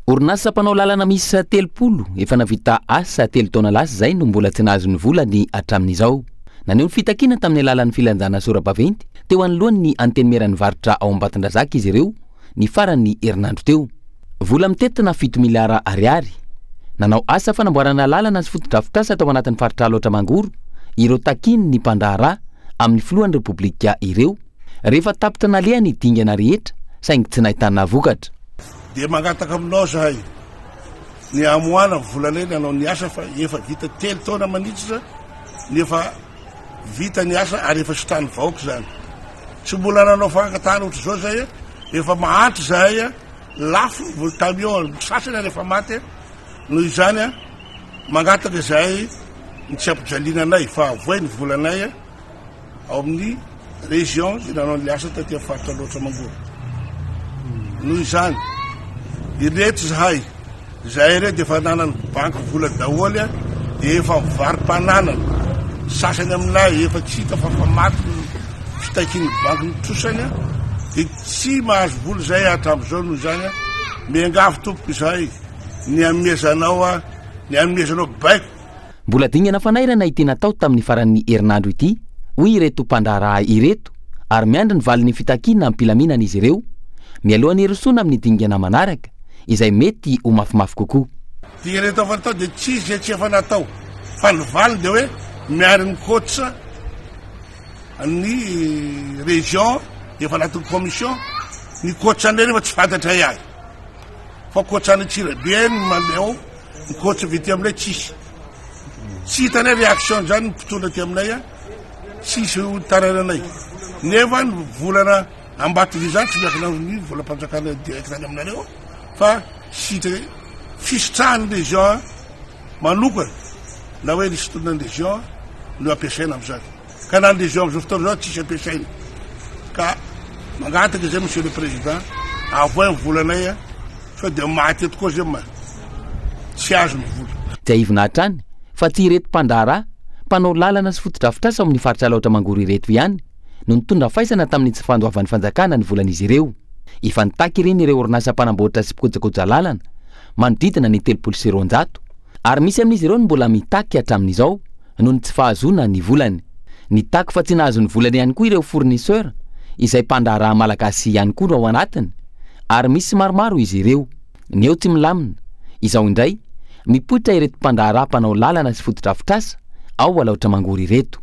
Orinasa mpanao lalana misy 30 efa navita asa 3 taona lasa zay no mbola tsy nahazo ny volany hatramin'izao. Naneho ny fitakiana tamin'ny alalan'ny filanjana Sorabaventy teo anoloan'ny antenimeran'ny varotra ao Ambatondrazaka izy ireo ny farany herinandro teo. Vola mitetina 7 miliara ariary. Nanao asa fanamboarana lalana sy fotodrafitrasa tao anatin'ny faritra Alaotramangoro ireo takiny ny Mpandaharaha amin'ny filohan'ny Repoblika ireo. Rehefa tapitra nalehany dingana rehetra saingy tsy nahitana vokatra. Dia mangataka aminao zahay ny amoana volana eny anao ny asa fa efa vita 3 taona manitsy ny efa vita ny asa ary efa sitrany vahoaka zany. Tsy mbola nanao fankatana ohatra zao zay efa mahantra zahay lafo volotamiao sasany rehefa maty noho izany mangataka zahay ny tsy ampijaliana anay fa avoay ny volanay ao amin'ny région izay nanao ny asa taty faritra Alaotramangoro. Noho izany ireto zahay re dia efa nanany banky vola daholy dia efa mivarim-pananana sasany aminay efa tsy hita fa maty fitakin'ny banky nitrosany dia tsy mahazo vola zay hatramin'izao. Noho izany miangavy tompoko izahay ny amezanao baiko. Mbola dingana fanairana ity natao tamin'ny faran'ny herinandro ity hoy ireto Mpandaharaha ireto ary miandry ny valin'ny fitakiana ampilaminana izy ireo mialohan'ny herisona amin'ny dingana manaraka izay mety ho mafimafy kokoa. Dia ireto efa natao dia tsy izy tsy efa natao fa ny valiny dia hoe miary ny coach ny région efa anatin'ny commission ny coach an'ireny efa tsy fantatra iahy fa coach any Tsirabe ny mandeha ny coach vity aminay tsisy hitanay réaction zany mpitondra ty aminay tsisy tarananay nefa ny volana Ambatondry zany tsy miakina ny volam-panjakana direct any aminareo fa sitra fisitrahan'ny région manokana na hoe nisy tononan'ny région no ampiasaina amin'izany ka na ny région amin'izao fotoana zao tsisy ampiasaina ka mangataka zay monsieur le président avoay ny volanay fa dia maty eto koa zay tsy azo ny vola. Tsy aivina hatrany fa tsy ireto Mpandaharaha mpanao lalana sy fotodrafitrasa amin'ny faritra Alaotramangoro ireto ihany no nitondra faisana tamin'ny tsy fandoavan'ny fanjakana ny volan'izy ireo. Efa nitaky ireny ireo orinasa mpanamboatra sy mpikojakoja lalana manodidina ny 300 ary misy amin'izy ireo no mbola mitaky hatramin'izao noho ny tsy fahazona ny volany. Nitaky fa tsy nahazo ny volany ihany koa ireo fournisseur izay Mpandaharaha malagasy ihany koa no ao anatiny ary misy maromaro izy ireo. Ny eo tsy milamina izao indray mipoitra ireto Mpandaharaha mpanao lalana sy fotodrafitrasa ao Alaotramangoro ireto.